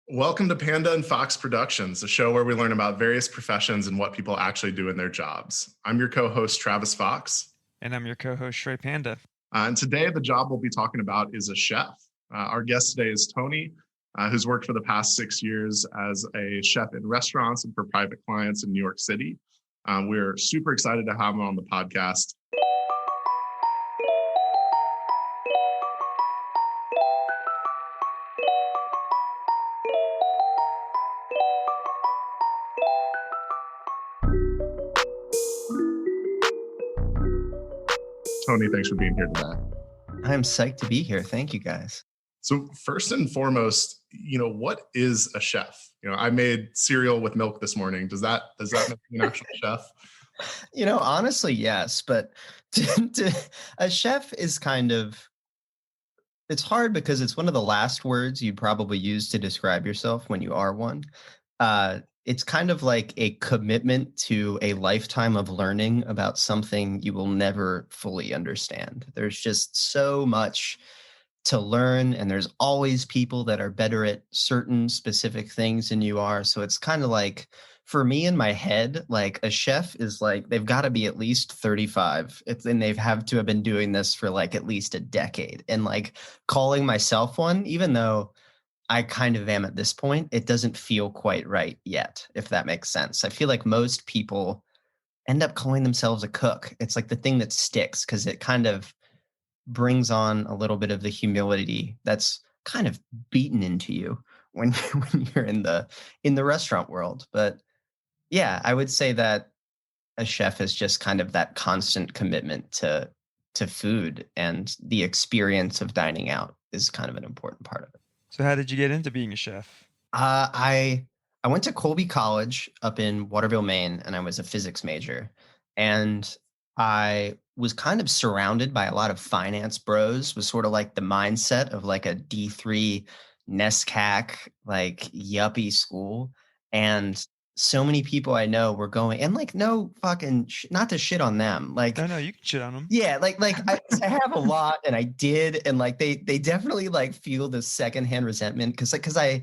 Welcome to Panda and Fox Productions, a show where we learn about various professions and what people actually do in their jobs. I'm your co-host, Travis Fox. And I'm your co-host, Shrey Panda. And today, the job we'll be talking about is a chef. Our guest today is Tony, who's worked for the past 6 years as a chef in restaurants and for private clients in New York City. We're super excited to have him on the podcast. Tony, thanks for being here today. I'm psyched to be here. Thank you, guys. So first and foremost, what is a chef? I made cereal with milk this morning. Does that make you an actual chef? Honestly, yes. But a chef is it's hard because it's one of the last words you'd probably use to describe yourself when you are one. It's kind of like a commitment to a lifetime of learning about something you will never fully understand. There's just so much to learn, and there's always people that are better at certain specific things than you are. So it's kind of like, for me in my head, like a chef is like, they've got to be at least 35. And they've have to have been doing this for like at least a decade. And like calling myself one, even though I kind of am at this point, it doesn't feel quite right yet, if that makes sense. I feel like most people end up calling themselves a cook. It's like the thing that sticks because it kind of brings on a little bit of the humility that's kind of beaten into you when you're in the restaurant world. But yeah, I would say that a chef is just kind of that constant commitment to food, and the experience of dining out is kind of an important part of it. So how did you get into being a chef? I went to Colby College up in Waterville, Maine, and I was a physics major. And I was kind of surrounded by a lot of finance bros, was sort of like the mindset of like a D3 NESCAC, like yuppie school. And so many people I know were going, and like, no fucking, not to shit on them. Like, No, you can shit on them. yeah, like I have a lot, and I did, and like they definitely like feel the secondhand resentment because I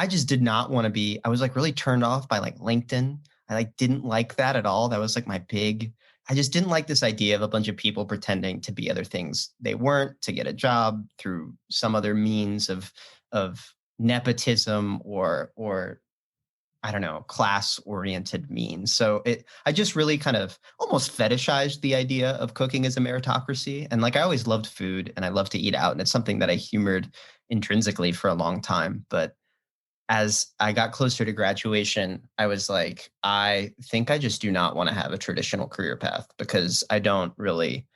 just did not want to be. I was like really turned off by like LinkedIn. I like didn't like that at all. That was like my big. I just didn't like this idea of a bunch of people pretending to be other things they weren't to get a job through some other means of nepotism or I don't know, class-oriented means. So I just really kind of almost fetishized the idea of cooking as a meritocracy. And like, I always loved food and I love to eat out. And it's something that I humored intrinsically for a long time. But as I got closer to graduation, I was like, I think I just do not want to have a traditional career path because I don't really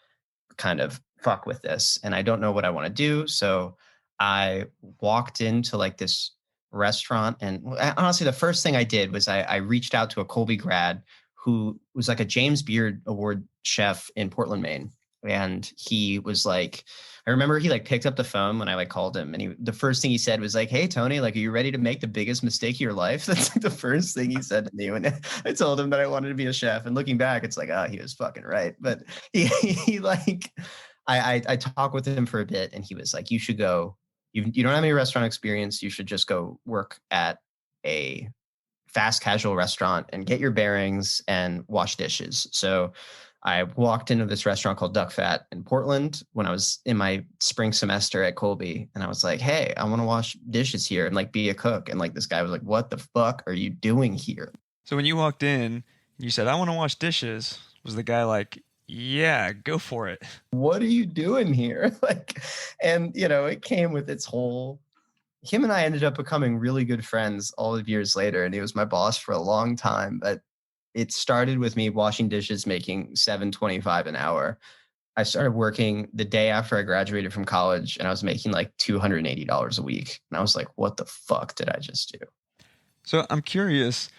kind of fuck with this and I don't know what I want to do. So I walked into like this restaurant, and honestly, the first thing I did was I reached out to a Colby grad who was like a James Beard Award chef in Portland, Maine. And he was like, I remember he like picked up the phone when I like called him, and the first thing he said was like, "Hey Tony, like, are you ready to make the biggest mistake of your life?" That's like the first thing he said to me when I told him that I wanted to be a chef. And looking back, it's like, oh, he was fucking right. But he like, I talked with him for a bit, and he was like, "You should go. You don't have any restaurant experience. You should just go work at a fast casual restaurant and get your bearings and wash dishes." So I walked into this restaurant called Duck Fat in Portland when I was in my spring semester at Colby. And I was like, "Hey, I want to wash dishes here and like be a cook." And like, this guy was like, "What the fuck are you doing here?" So when you walked in and you said, "I want to wash dishes," was the guy like, "Yeah, go for it"? "What are you doing here?" Like, and it came with its whole, him and I ended up becoming really good friends all of years later. And he was my boss for a long time, but it started with me washing dishes, making $7.25 an hour. I started working the day after I graduated from college, and I was making like $280 a week. And I was like, what the fuck did I just do? So I'm curious,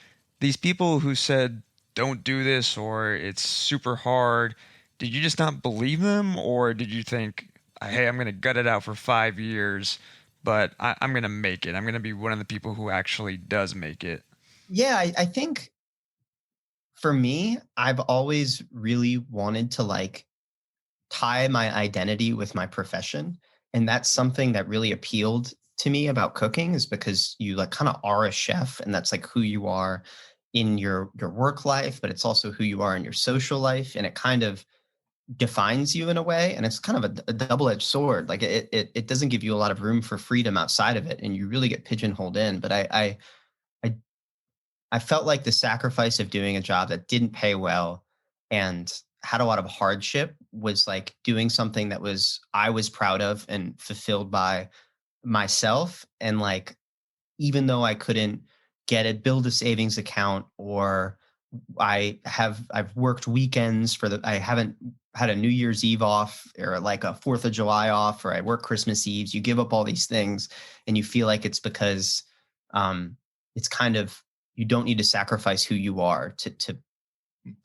these people who said, "Don't do this," or "It's super hard," did you just not believe them? Or did you think, "Hey, I'm going to gut it out for 5 years, but I'm going to make it. I'm going to be one of the people who actually does make it"? Yeah, I think for me, I've always really wanted to like tie my identity with my profession. And that's something that really appealed to me about cooking is because you like kind of are a chef, and that's like who you are in your work life, but it's also who you are in your social life, and it kind of defines you in a way. And it's kind of a double-edged sword. Like it doesn't give you a lot of room for freedom outside of it, and you really get pigeonholed in. But I I felt like the sacrifice of doing a job that didn't pay well and had a lot of hardship was like doing something that was I was proud of and fulfilled by myself. And like, even though I couldn't get it, build a savings account, or I've worked weekends I haven't had a New Year's Eve off or like a 4th of July off, or I work Christmas Eves. You give up all these things and you feel like it's because um, it's kind of, you don't need to sacrifice who you are to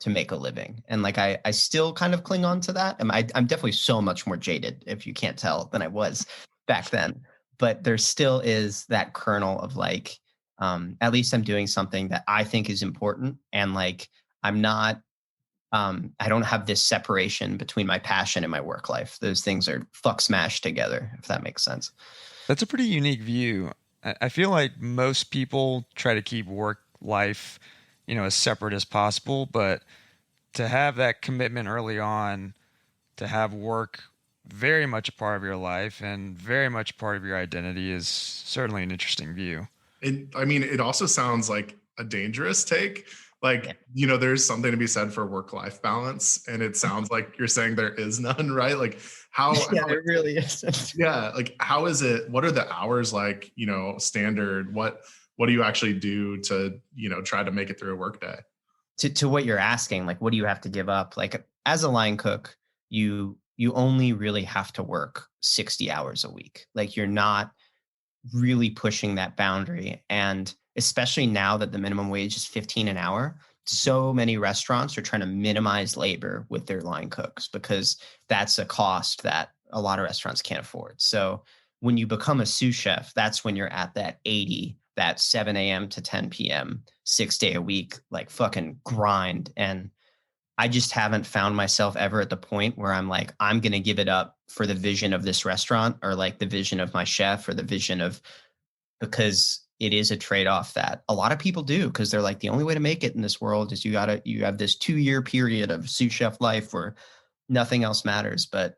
make a living. And like, I still kind of cling on to that. I'm definitely so much more jaded, if you can't tell, than I was back then. But there still is that kernel of like, at least I'm doing something that I think is important. And like, I'm not, I don't have this separation between my passion and my work life. Those things are fuck smashed together, if that makes sense. That's a pretty unique view. I feel like most people try to keep work life, as separate as possible, but to have that commitment early on, to have work very much a part of your life and very much a part of your identity is certainly an interesting view. It also sounds like a dangerous take. Like, there's something to be said for work-life balance, and it sounds like you're saying there is none, right? Like Yeah, there really is. yeah, like how is it, what are the hours like, standard? What do you actually do to, try to make it through a workday? To what you're asking, like, what do you have to give up? Like, as a line cook, you only really have to work 60 hours a week. Like, you're not really pushing that boundary. And especially now that the minimum wage is 15 an hour, so many restaurants are trying to minimize labor with their line cooks because that's a cost that a lot of restaurants can't afford. So when you become a sous chef, that's when you're at that 80, that 7 a.m. to 10 p.m., 6 day a week, like fucking grind. And I just haven't found myself ever at the point where I'm like, I'm going to give it up for the vision of this restaurant, or like the vision of my chef, or the vision of, because it is a trade-off that a lot of people do, because they're like, the only way to make it in this world is you have this 2-year period of sous chef life where nothing else matters. But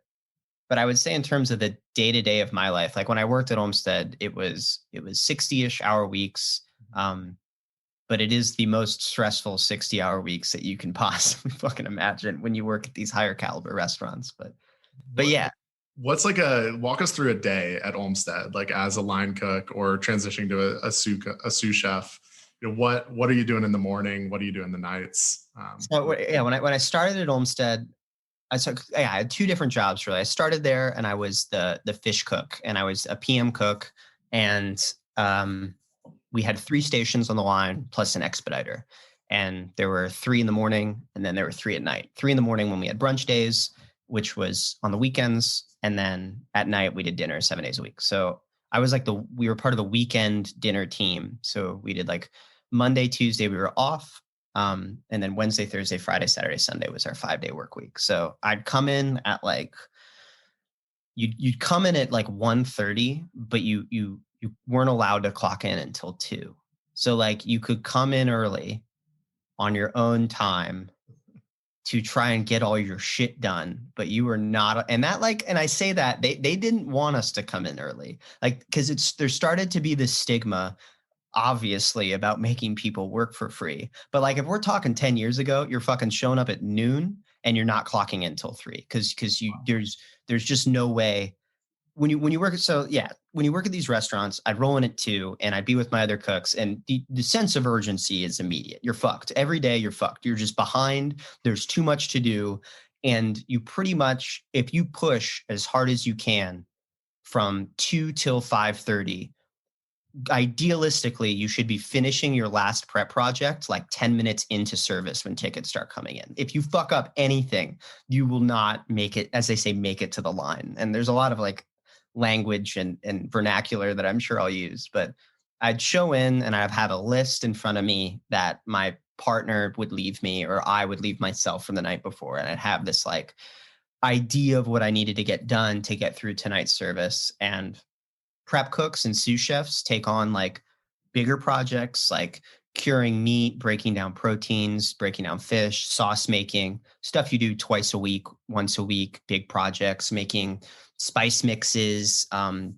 I would say in terms of the day-to-day of my life, like when I worked at Olmsted, it was 60-ish hour weeks. But it is the most stressful 60-hour weeks that you can possibly fucking imagine when you work at these higher caliber restaurants. But yeah. What's walk us through a day at Olmsted, like as a line cook or transitioning to a sous chef. What are you doing in the morning? What do you do in the nights? So yeah, when I started at Olmsted, I had 2 different jobs really. I started there and I was the fish cook, and I was a PM cook, and we had 3 stations on the line plus an expediter. And there were 3 in the morning, and then there were 3 at night. 3 in the morning when we had brunch days, which was on the weekends. And then at night we did dinner 7 days a week. So I was like we were part of the weekend dinner team. So we did like Monday, Tuesday, we were off. And then Wednesday, Thursday, Friday, Saturday, Sunday was our 5-day work week. So I'd come in at like, you'd come in at like 1:30, but you weren't allowed to clock in until 2. So like you could come in early on your own time to try and get all your shit done, but you were not. And that like, and I say that they didn't want us to come in early, like, because there started to be this stigma, obviously, about making people work for free. But like, if we're talking 10 years ago, you're fucking showing up at noon and you're not clocking in till 3 because there's just no way. When you work, so yeah, when you work at these restaurants, I'd roll in at 2 and I'd be with my other cooks, and the sense of urgency is immediate. You're fucked. Every day you're fucked. You're just behind. There's too much to do. And you pretty much, if you push as hard as you can from 2 till 5:30, idealistically, you should be finishing your last prep project like 10 minutes into service when tickets start coming in. If you fuck up anything, you will not make it, as they say, make it to the line. And there's a lot of like language and vernacular that I'm sure I'll use, but I'd show in and I'd have a list in front of me that my partner would leave me, or I would leave myself from the night before. And I'd have this like idea of what I needed to get done to get through tonight's service. And prep cooks and sous chefs take on like bigger projects like curing meat, breaking down proteins, breaking down fish, sauce making, stuff you do twice a week, once a week, big projects, making spice mixes,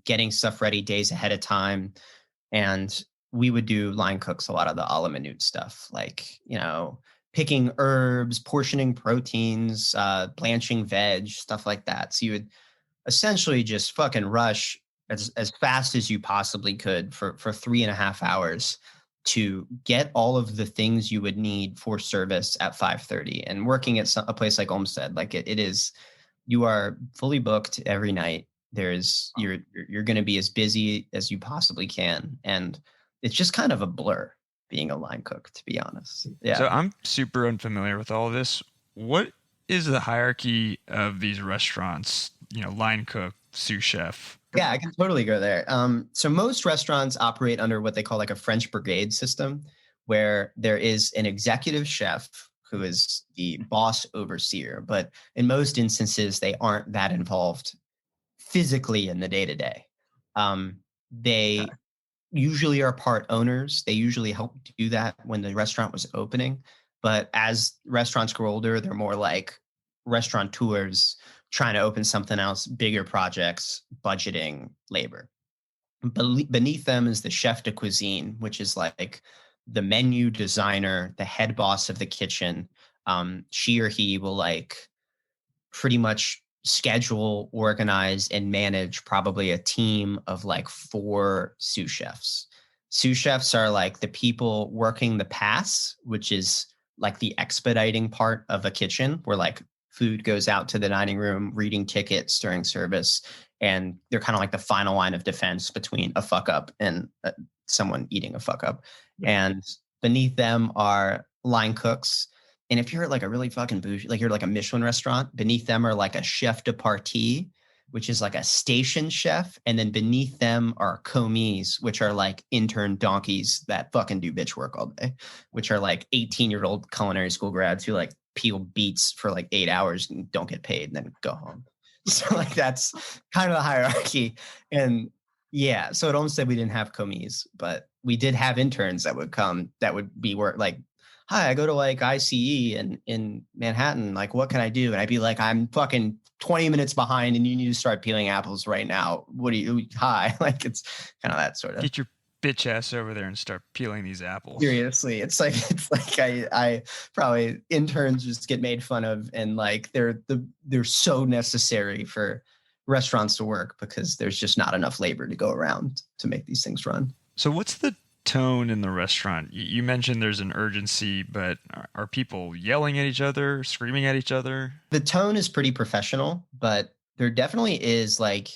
getting stuff ready days ahead of time. And we would do line cooks a lot of the a la minute stuff, like, picking herbs, portioning proteins, blanching veg, stuff like that. So you would essentially just fucking rush as fast as you possibly could for 3.5 hours to get all of the things you would need for service at 5:30. And working at a place like Olmsted, like it is, you are fully booked every night. You're going to be as busy as you possibly can, and it's just kind of a blur being a line cook, to be honest. Yeah. So I'm super unfamiliar with all of this. What is the hierarchy of these restaurants? Line cook, sous chef. Yeah, I can totally go there. So most restaurants operate under what they call like a French brigade system, where there is an executive chef who is the boss overseer, but in most instances, they aren't that involved physically in the day-to-day. They usually are part owners. They usually help do that when the restaurant was opening. But as restaurants grow older, they're more like restaurateurs trying to open something else, bigger projects, budgeting, labor. Beneath them is the chef de cuisine, which is like the menu designer, the head boss of the kitchen. She or he will like pretty much schedule, organize, and manage probably a team of like 4 sous chefs. Sous chefs are like the people working the pass, which is like the expediting part of a kitchen where like food goes out to the dining room, reading tickets during service. And they're kind of like the final line of defense between a fuck up and someone eating a fuck up. Yeah. And beneath them are line cooks. And if you're at like a really fucking bougie, like you're like a Michelin restaurant, beneath them are like a chef de partie, which is like a station chef. And then beneath them are commis, which are like intern donkeys that fucking do bitch work all day, which are like 18-year-old culinary school grads who like peel beets for like 8 hours and don't get paid and then go home. So like that's kind of the hierarchy. And yeah, so at Olmsted we didn't have commis, but we did have interns that would come that would be work like, hi, I go to like ICE in Manhattan. Like, what can I do? And I'd be like, I'm fucking 20 minutes behind and you need to start peeling apples right now. What do you, hi? Like, it's kind of that sort of. Get your bitch ass over there and start peeling these apples. Seriously. It's like I probably interns just get made fun of and like they're so necessary for restaurants to work because there's just not enough labor to go around to make these things run. So what's the tone in the restaurant? You mentioned there's an urgency, but are people yelling at each other, screaming at each other? The tone is pretty professional, but there definitely is like,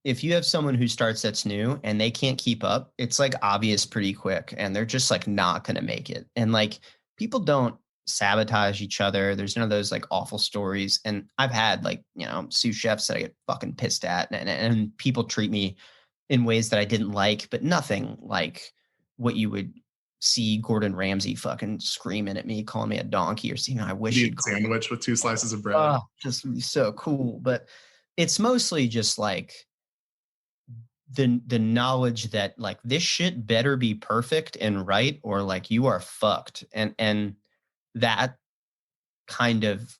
if you have someone who starts that's new and they can't keep up, it's like obvious pretty quick and they're just like not going to make it. And like people don't sabotage each other. There's none of those like awful stories. And I've had like, sous chefs that I get fucking pissed at and people treat me in ways that I didn't like, but nothing like what you would see Gordon Ramsay fucking screaming at me, calling me a donkey or saying, I wish you'd sandwich with 2 slices of bread. Oh, just so cool. But it's mostly just like the knowledge that like this shit better be perfect and right, or like you are fucked. And that kind of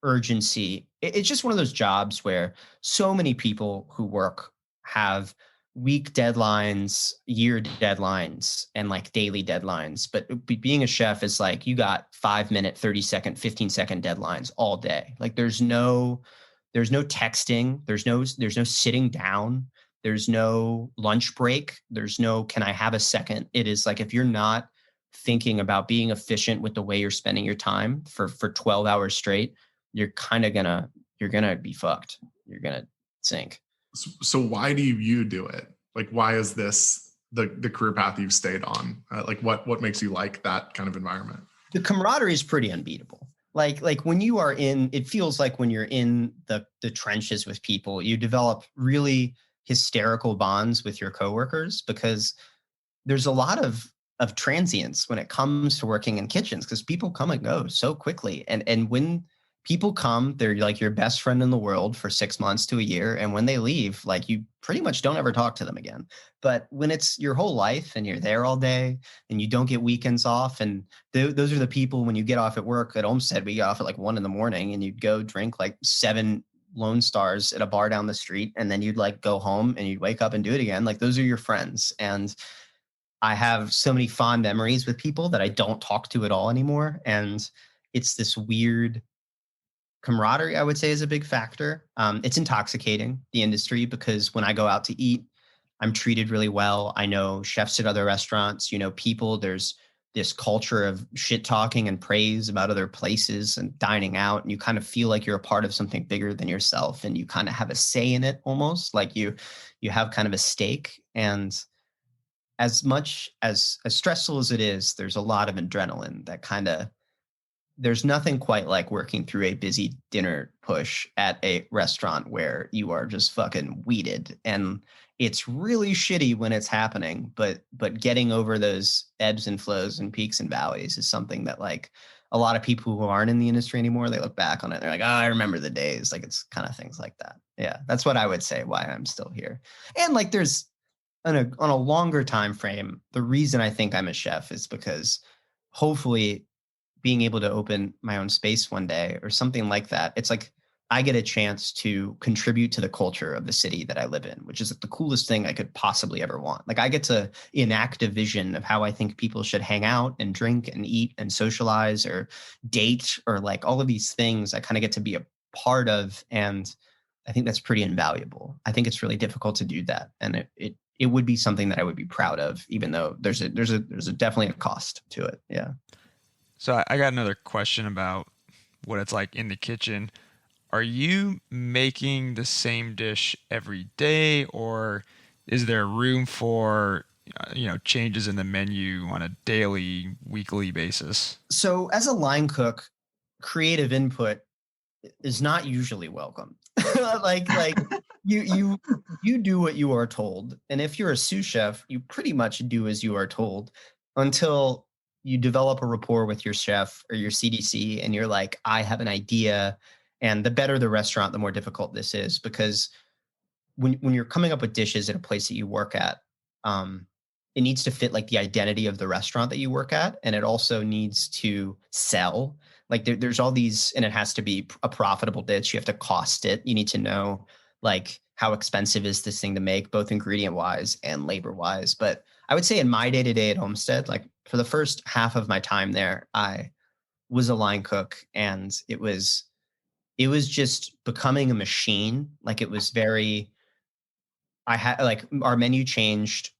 urgency, it's just one of those jobs where so many people who work have week deadlines, year deadlines, and like daily deadlines. But being a chef is like you got 5-minute, 30-second, 15-second deadlines all day. Like there's no texting, there's no sitting down, there's no lunch break, there's no can I have a second. It is like if you're not thinking about being efficient with the way you're spending your time for 12 hours straight, you're gonna be fucked. You're gonna sink. So why do you do it? Like, why is this the career path you've stayed on? Like what makes you like that kind of environment? The camaraderie is pretty unbeatable. Like when you are it feels like when you're in the trenches with people, you develop really hysterical bonds with your coworkers because there's a lot of transience when it comes to working in kitchens because people come and go so quickly. And when people come, they're like your best friend in the world for 6 months to a year. And when they leave, like you pretty much don't ever talk to them again. But when it's your whole life and you're there all day and you don't get weekends off, and those are the people when you get off at work at Olmsted, we got off at like 1 a.m. and you'd go drink like 7 Lone Stars at a bar down the street. And then you'd like go home and you'd wake up and do it again. Like those are your friends. And I have so many fond memories with people that I don't talk to at all anymore. And it's this weird camaraderie, I would say, is a big factor. It's intoxicating, the industry, because when I go out to eat, I'm treated really well. I know chefs at other restaurants, people, there's this culture of shit talking and praise about other places and dining out. And you kind of feel like you're a part of something bigger than yourself. And you kind of have a say in it, almost like you have kind of a stake. And as much as stressful as it is, there's a lot of adrenaline that kind of, there's nothing quite like working through a busy dinner push at a restaurant where you are just fucking weeded, and it's really shitty when it's happening, but getting over those ebbs and flows and peaks and valleys is something that like a lot of people who aren't in the industry anymore, they look back on it and they're like, oh, I remember the days. Like it's kind of things like that. Yeah, that's what I would say why I'm still here. And like there's on a longer time frame, the reason I think I'm a chef is because hopefully being able to open my own space one day or something like that, it's like I get a chance to contribute to the culture of the city that I live in, which is the coolest thing I could possibly ever want. Like I get to enact a vision of how I think people should hang out and drink and eat and socialize or date, or like all of these things I kind of get to be a part of. And I think that's pretty invaluable. I think it's really difficult to do that. And it would be something that I would be proud of, even though there's definitely a cost to it. Yeah. So I got another question about what it's like in the kitchen. Are you making the same dish every day, or is there room for changes in the menu on a daily, weekly basis? So as a line cook, creative input is not usually welcome. like you do what you are told, and if you're a sous chef, you pretty much do as you are told until you develop a rapport with your chef or your CDC, and you're like, I have an idea. And the better the restaurant, the more difficult this is, because when you're coming up with dishes at a place that you work at, it needs to fit like the identity of the restaurant that you work at, and it also needs to sell. Like there's all these, and it has to be a profitable dish. You have to cost it. You need to know like how expensive is this thing to make, both ingredient wise and labor wise. But I would say in my day to day at Homestead, like for the first half of my time there, I was a line cook, and it was just becoming a machine. Like it was very, I had like our menu changed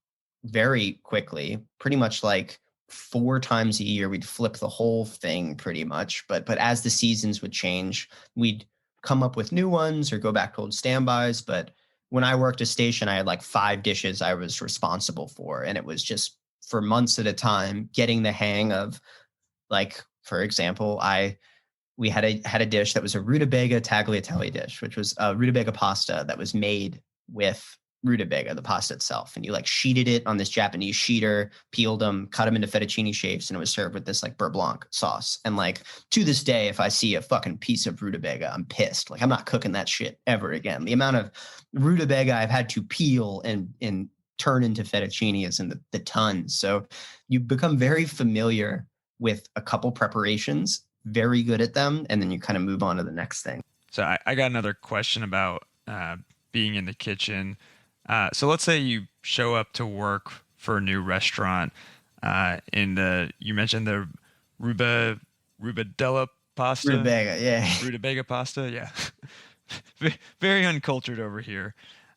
very quickly, pretty much like 4 times a year. We'd flip the whole thing pretty much. But as the seasons would change, we'd come up with new ones or go back to old standbys. But when I worked a station, I had like 5 dishes I was responsible for. And it was just for months at a time, getting the hang of, like, for example, we had a dish that was a rutabaga tagliatelle dish, which was a rutabaga pasta that was made with rutabaga, the pasta itself. And you like sheeted it on this Japanese sheeter, peeled them, cut them into fettuccine shapes, and it was served with this like beurre blanc sauce. And like to this day, if I see a fucking piece of rutabaga, I'm pissed. Like I'm not cooking that shit ever again. The amount of rutabaga I've had to peel and turn into fettuccine is in the tons. So you become very familiar with a couple preparations, very good at them, and then you kind of move on to the next thing. So I got another question about being in the kitchen. So let's say you show up to work for a new restaurant. You mentioned the rubadella pasta. Rutabaga, yeah. Rutabaga pasta, yeah. Very uncultured over here.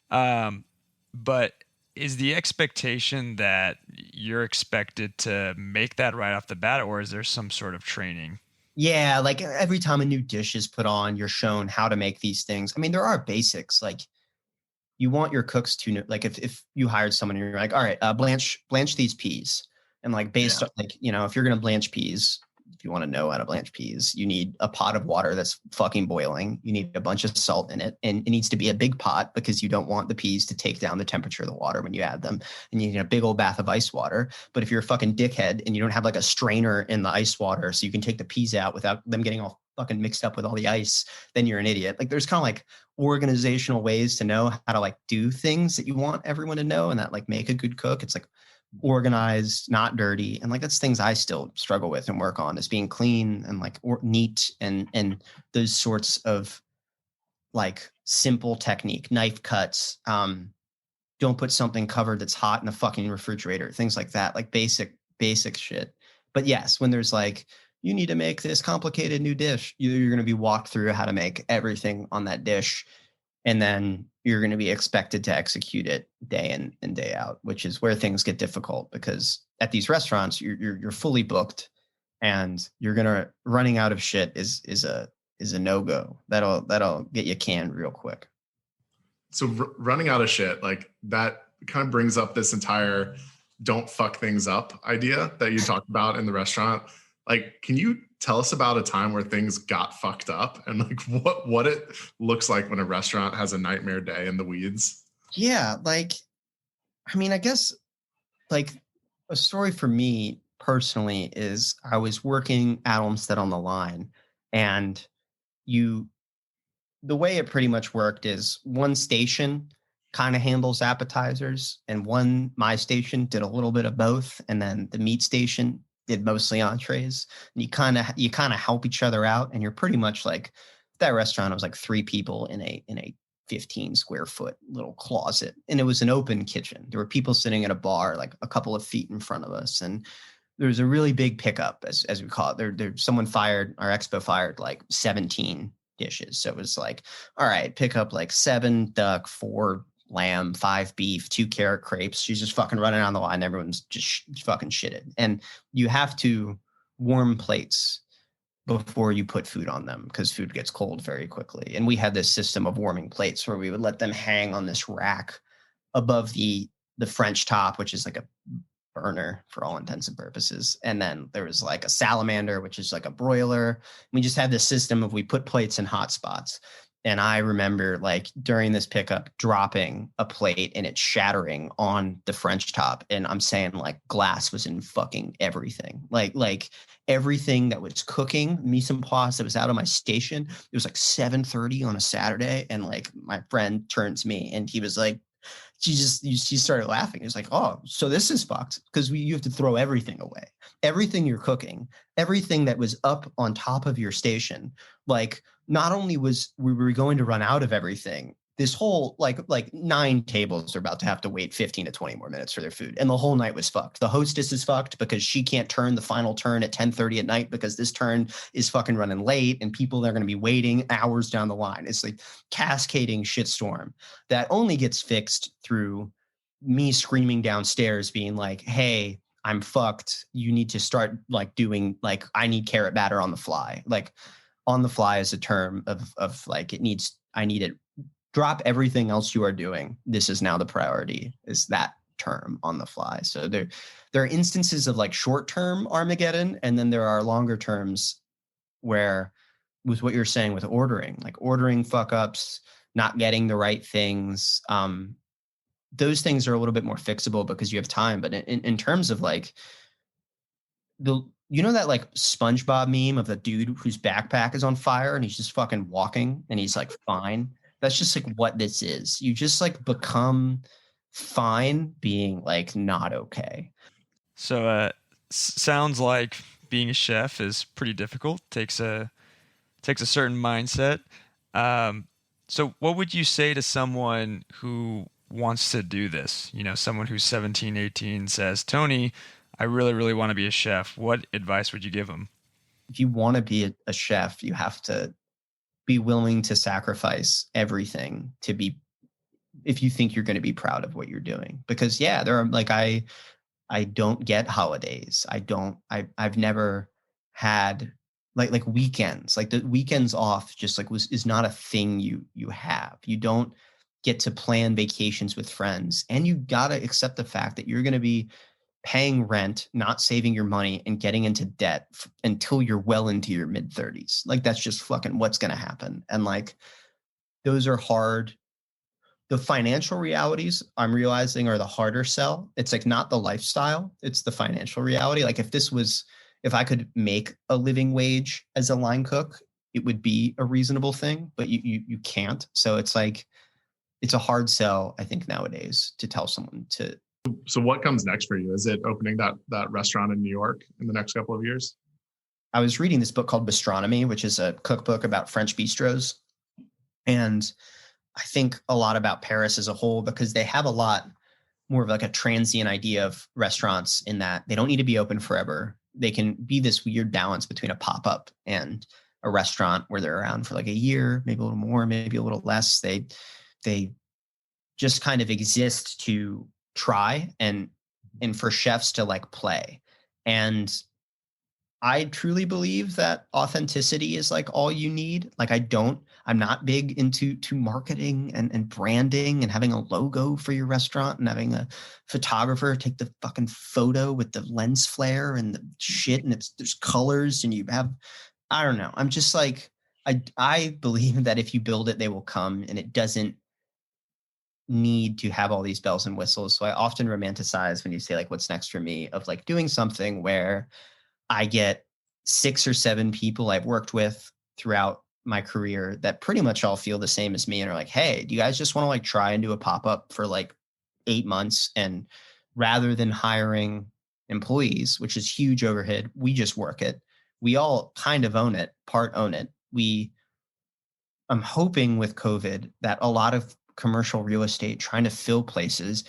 But is the expectation that you're expected to make that right off the bat, or is there some sort of training? Yeah, like every time a new dish is put on, you're shown how to make these things. I mean, there are basics. Like you want your cooks to know, like if you hired someone and you're like, all right, blanch these peas. And like based on like, if you're going to blanch peas, if you want to know how to blanch peas, you need a pot of water that's fucking boiling. You need a bunch of salt in it, and it needs to be a big pot because you don't want the peas to take down the temperature of the water when you add them. And you need a big old bath of ice water. But if you're a fucking dickhead and you don't have like a strainer in the ice water so you can take the peas out without them getting all fucking mixed up with all the ice, then you're an idiot. Like there's kind of like organizational ways to know how to like do things that you want everyone to know and that like make a good cook. It's like organized, not dirty. And like that's things I still struggle with and work on, is being clean and like neat and those sorts of like simple technique, knife cuts. Don't put something covered that's hot in the fucking refrigerator, things like that, like basic shit. But yes, when there's like, you need to make this complicated new dish, you're going to be walked through how to make everything on that dish. And then you're going to be expected to execute it day in and day out, which is where things get difficult, because at these restaurants, you're fully booked and running out of shit is a no-go. That'll get you canned real quick. So running out of shit, like that kind of brings up this entire don't fuck things up idea that you talked about in the restaurant. Like, can you tell us about a time where things got fucked up and like what it looks like when a restaurant has a nightmare day in the weeds? Yeah, like, I mean, I guess like a story for me personally is I was working at Olmsted on the line, and the way it pretty much worked is one station kind of handles appetizers, and my station did a little bit of both, and then the meat station did mostly entrees. And you kind of help each other out, and you're pretty much like, that restaurant was like 3 people in a 15 square foot little closet, and it was an open kitchen. There were people sitting at a bar like a couple of feet in front of us, and there was a really big pickup, as we call it. Our expo fired like 17 dishes. So it was like, all right, pick up like 7 duck, 4 lamb, 5 beef, 2 carrot crepes. She's just fucking running on the line. Everyone's just fucking shitted. And you have to warm plates before you put food on them, because food gets cold very quickly. And we had this system of warming plates where we would let them hang on this rack above the French top, which is like a burner for all intents and purposes. And then there was like a salamander, which is like a broiler. We just had this system of, we put plates in hot spots. And I remember like during this pickup dropping a plate and it shattering on the French top. And I'm saying like glass was in fucking everything. Like everything that was cooking, mise en place, that was out of my station. It was like 7:30 on a Saturday. And like my friend turned to me and he was like, she started laughing. It's like, oh, so this is fucked, because you have to throw everything away. Everything you're cooking, everything that was up on top of your station. Like, not only we were going to run out of everything, this whole like 9 tables are about to have to wait 15 to 20 more minutes for their food. And the whole night was fucked. The hostess is fucked because she can't turn the final turn at 10:30 at night because this turn is fucking running late, and people are going to be waiting hours down the line. It's like cascading shitstorm that only gets fixed through me screaming downstairs being like, hey, I'm fucked. You need to start like doing like, I need carrot batter on the fly. Like on the fly is a term of like, I need it. Drop everything else you are doing. This is now the priority, is that term, on the fly. So there are instances of like short-term Armageddon, and then there are longer terms where, with what you're saying with ordering, like ordering fuck ups, not getting the right things. Those things are a little bit more fixable because you have time. But in terms of like that like SpongeBob meme of the dude whose backpack is on fire and he's just fucking walking and he's like fine. That's just like what this is. You just like become fine being like not okay. So sounds like being a chef is pretty difficult. Takes a certain mindset. So what would you say to someone who wants to do this? You know, someone who's 17, 18 says, Tony, I really, really want to be a chef. What advice would you give them? If you want to be a chef, you have to be willing to sacrifice everything if you think you're going to be proud of what you're doing. Because yeah, there are like, I don't get holidays. I've never had like weekends, like the weekends off just like is not a thing you have. You don't get to plan vacations with friends, and you got to accept the fact that you're going to be paying rent, not saving your money, and getting into debt until you're well into your mid 30s. Like that's just fucking what's going to happen. And like, those are hard. The financial realities I'm realizing are the harder sell. It's like not the lifestyle, it's the financial reality. Like if I could make a living wage as a line cook it would be a reasonable thing, but you can't. So it's like, it's a hard sell, I think, nowadays to tell someone to. So what comes next for you? Is it opening that restaurant in New York in the next couple of years? I was reading this book called Bistronomy, which is a cookbook about French bistros. And I think a lot about Paris as a whole, because they have a lot more of like a transient idea of restaurants in that they don't need to be open forever. They can be this weird balance between a pop-up and a restaurant where they're around for like a year, maybe a little more, maybe a little less. They just kind of exist to try and for chefs to like play. And I truly believe that authenticity is like all you need. Like I'm not big into marketing and branding and having a logo for your restaurant and having a photographer take the fucking photo with the lens flare and the shit and there's colors and you have, I don't know. I'm just like, I believe that if you build it, they will come, and it doesn't need to have all these bells and whistles. So I often romanticize when you say like, what's next for me, of like doing something where I get 6 or 7 people I've worked with throughout my career that pretty much all feel the same as me and are like, hey, do you guys just want to like try and do a pop-up for like 8 months? And rather than hiring employees, which is huge overhead, we just work it. We all kind of own it, part own it. I'm hoping with COVID that a lot of commercial real estate trying to fill places,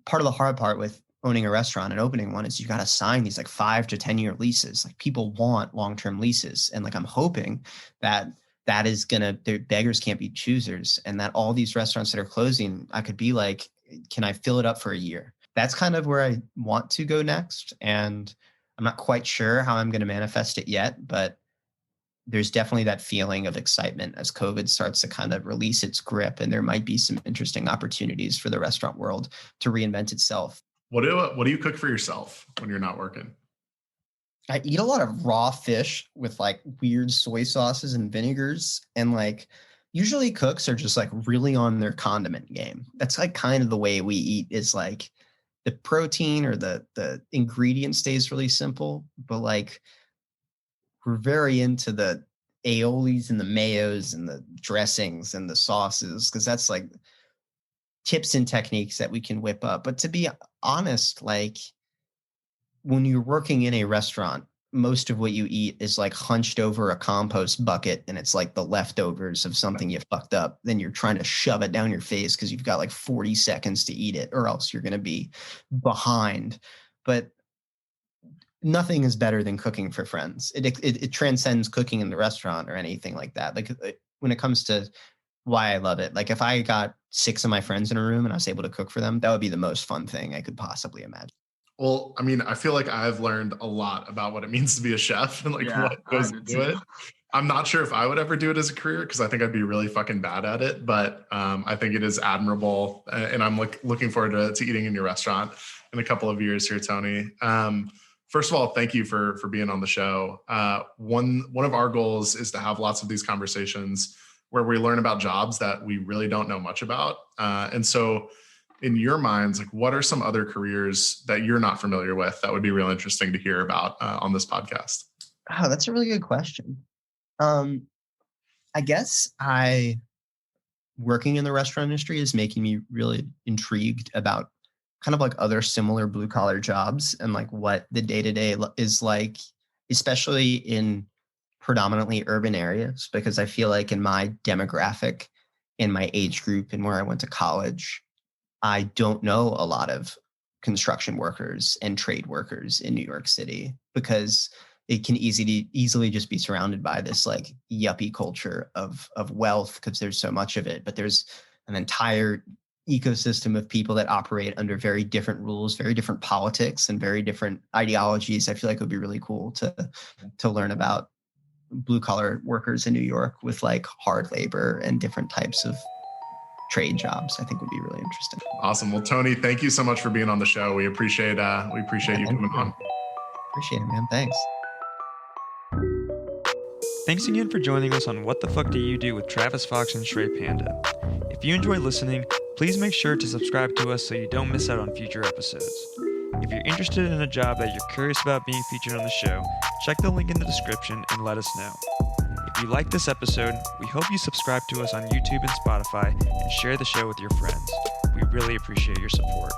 part of the hard part with owning a restaurant and opening one is you got to sign these like 5 to 10 year leases. Like people want long-term leases. And like, I'm hoping that is the beggars can't be choosers, and that all these restaurants that are closing, I could be like, can I fill it up for a year? That's kind of where I want to go next. And I'm not quite sure how I'm going to manifest it yet, but there's definitely that feeling of excitement as COVID starts to kind of release its grip, and there might be some interesting opportunities for the restaurant world to reinvent itself. What do you cook for yourself when you're not working? I eat a lot of raw fish with like weird soy sauces and vinegars, and like usually cooks are just like really on their condiment game. That's like kind of the way we eat, is like the protein or the ingredient stays really simple, but like we're very into the aiolis and the mayos and the dressings and the sauces, because that's like tips and techniques that we can whip up. But to be honest, like when you're working in a restaurant, most of what you eat is like hunched over a compost bucket, and it's like the leftovers of something you fucked up. Then you're trying to shove it down your face because you've got like 40 seconds to eat it, or else you're going to be behind. But nothing is better than cooking for friends. It transcends cooking in the restaurant or anything like that. Like when it comes to why I love it, like if I got 6 of my friends in a room and I was able to cook for them, that would be the most fun thing I could possibly imagine. Well, I mean, I feel like I've learned a lot about what it means to be a chef and like what goes into it. I'm not sure if I would ever do it as a career, because I think I'd be really fucking bad at it. But I think it is admirable, and I'm looking forward to eating in your restaurant in a couple of years here, Tony. First of all, thank you for being on the show. One of our goals is to have lots of these conversations where we learn about jobs that we really don't know much about. And so in your minds, like what are some other careers that you're not familiar with that would be real interesting to hear about on this podcast? Oh, that's a really good question. I guess working in the restaurant industry is making me really intrigued about kind of like other similar blue collar jobs and like what the day-to-day is like, especially in predominantly urban areas, because I feel like in my demographic, in my age group, and where I went to college, I don't know a lot of construction workers and trade workers in New York City, because it can easily just be surrounded by this like yuppie culture of wealth, because there's so much of it. But there's an entire ecosystem of people that operate under very different rules, very different politics, and very different ideologies. I feel like it would be really cool to learn about blue collar workers in New York with like hard labor and different types of trade jobs. I think would be really interesting. Awesome. Well, Tony, thank you so much for being on the show. We appreciate you coming on. Appreciate it, man. Thanks. Thanks again for joining us on What the Fuck Do You Do with Travis Fox and Shrey Panda. If you enjoy listening, please make sure to subscribe to us so you don't miss out on future episodes. If you're interested in a job that you're curious about being featured on the show, check the link in the description and let us know. If you like this episode, we hope you subscribe to us on YouTube and Spotify and share the show with your friends. We really appreciate your support.